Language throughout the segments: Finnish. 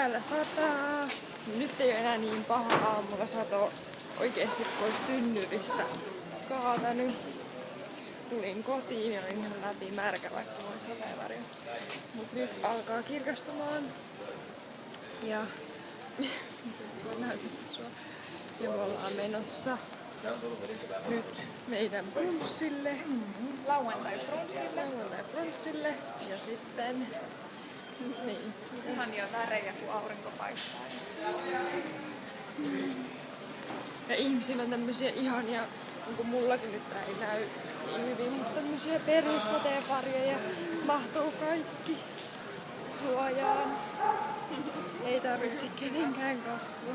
täällä sataa. Nyt ei ole enää niin paha, aamulla sato oikeesti pois tynnyristä kaatanut. Tulin kotiin ja olin ihan läpi märkä, vaikka mulla oli sateenvarjo. Mut nyt alkaa kirkastumaan. Ja se on näytetty sua. Ja me ollaan menossa nyt meidän brunssille. Lauantai-brunssille. Ja sitten niin. Ihania värejä, kun aurinko paistaa. Ja ihmisillä on tämmösiä ihania, niin kuin mullakin nyt ei näy niin hyvin, mutta tämmösiä perhesateenvarjoja mahtuu kaikki suojaan. Ei tarvitse kenenkään kastua.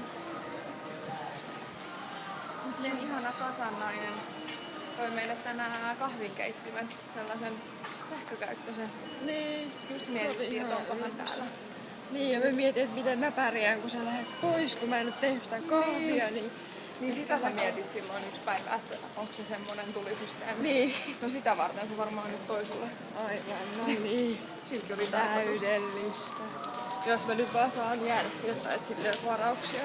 Niin ihana kasannainen toi meille tänään kahvinkeittimen, sellaisen sähkökäyttöisen. Niin, just mietittiin, että onkohan täällä. Niin, ja me mietin, että miten mä pärjään, kun sä lähdet pois, kun mä en nyt tehnyt sitä kahvia. Niin sitä sä mietit silloin yksi päivä, että onko se semmonen tulisysteemi. Niin. No sitä varten se varmaan nyt toi sulle. Aivan, no niin. Silti oli täydellistä. Jos mä nyt vaan saan jäädä sieltä, että sille on varauksia.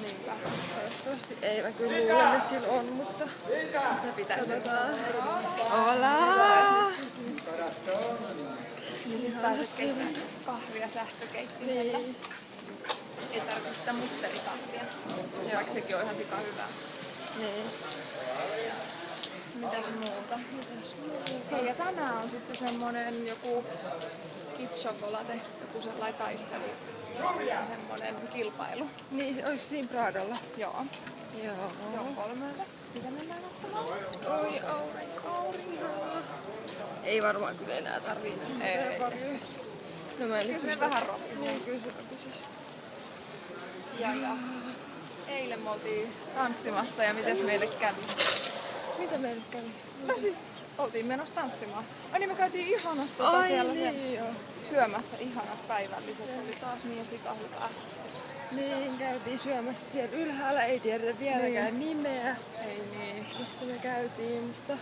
Niinpä. Toivottavasti ei, mä kyllä luulen, että sillä on, mutta se pitäisi. Katsotaan. Hola! Niin sit pääset keittämään kahvia sähkökeittimellä. Niin. Ei tarvitse sitä mutterikahvia. Vaikka sekin on ihan sika hyvää. Niin. Mitäs muuta? Hei, ja tänään on sit se semmonen joku Kit Chocolate, joku sellainen taistelu. Semmonen kilpailu. Niin, se olisi siinä Pradolla. Joo. Joo. Se on 3:00. Sitä mennään ottamaan. Oi, aurinko. Ei varmaan kyllä enää tarvii näitä sateenvarjoja. No mä en kyllä se vähän rohkisi. Niin, kyllä se rohkisi. Ja eilen me oltiin tanssimassa ja mites meille kävi? Mitä meille kävi? No siis oltiin menossa tanssimaan. Ai niin me käytiin ihanasti siellä niin, joo. syömässä ihanat päivälliset. Se oli taas niin sika hyvää. Niin, käytiin syömässä siellä ylhäällä. Ei tiedetä vieläkään nimeä. Ei niin. Missä me käytiin, mutta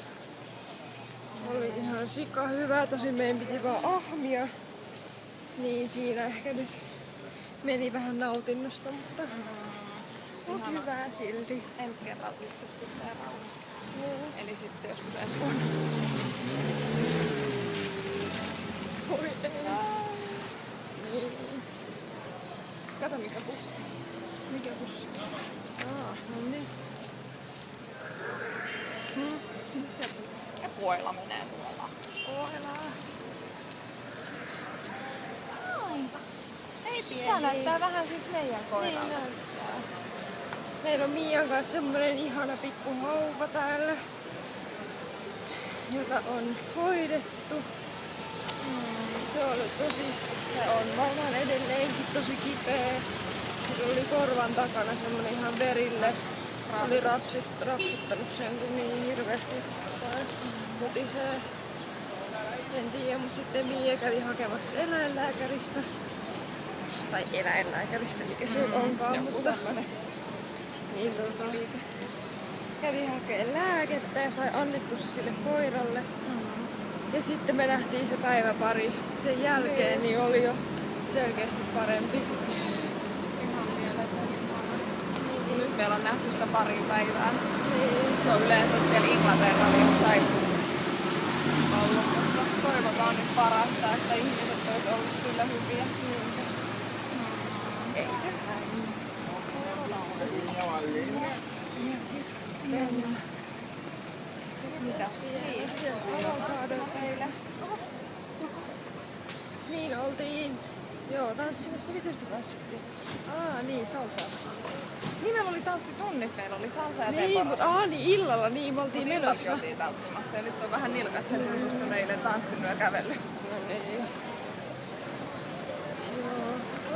oli ihan sika hyvä. Tosin meidän piti vaan ahmia. Niin siinä ehkä nyt meni vähän nautinnosta, mutta on hyvää silti. Ensi kerralla sitten rauhassa. Eli sitten joskus ensi vuonna. Voi ei. Niin. Kato mikä pussi. Mikä pussi? No niin. Sieltä ja koila menee tuolla. Koila. Ei pieni. Tää näyttää vähän sit meidän koiralta. Niin näyttää. Meillä on Mian kanssa semmonen ihana pikku hauva täällä, jota on hoidettu. Se on tosi, ja on varmaan edelleenkin tosi kipeä. Sillä oli korvan takana semmonen ihan verille. Se oli rapsuttanut sen kun niin hirveästi mutisee. En tiedä, mutta sitten Mia kävi hakemassa eläinlääkäristä. Tai eläinlääkäristä, mikä se onkaan, mutta niin kävi hakemaan lääkettä ja sai annettu se sille koiralle. Ja sitten me nähtiin se päiväpari sen jälkeen, niin oli jo selkeästi parempi. Ihan mieletön. Niin. Nyt meillä on nähty sitä pari päivää. Niin. Se on yleensä siellä Inglaterralla jossain ollut, mutta toivotaan nyt parasta, että ihmiset olisi ollut kyllä hyviä. Eikä näin. Ja sitten... Mitäs? Niin, avokadot heillä. Niin oltiin. Joo, tanssimassa. Mites me tanssittiin? Niin, salsaa. Niin meillä oli tanssitunnit, meillä oli salsa ja niin, mutta niin illalla niin me oltiin menossa. Oltiin tanssimassa ja nyt on vähän nilkat sen tuntusta meille tanssinut ja kävellyt. No niin.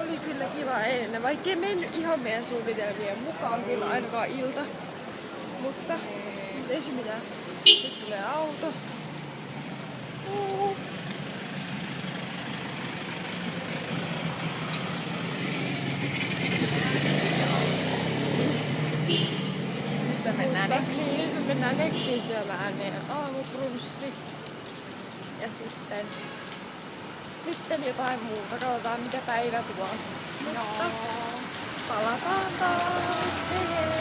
Oli kyllä kiva eilen, vaikka ei mennyt ihan meidän suunnitelmien mukaan kyllä ainakaan ilta. Mutta ei se mitään. Nyt tulee auto. Nyt me mennään Nextiin. Niin, me mennään Nextiin syömään meidän aamubrunssi. Ja sitten sitten jotain muuta. Katsotaan mitä päivä tuo. Mutta palataan taas. Hei hei!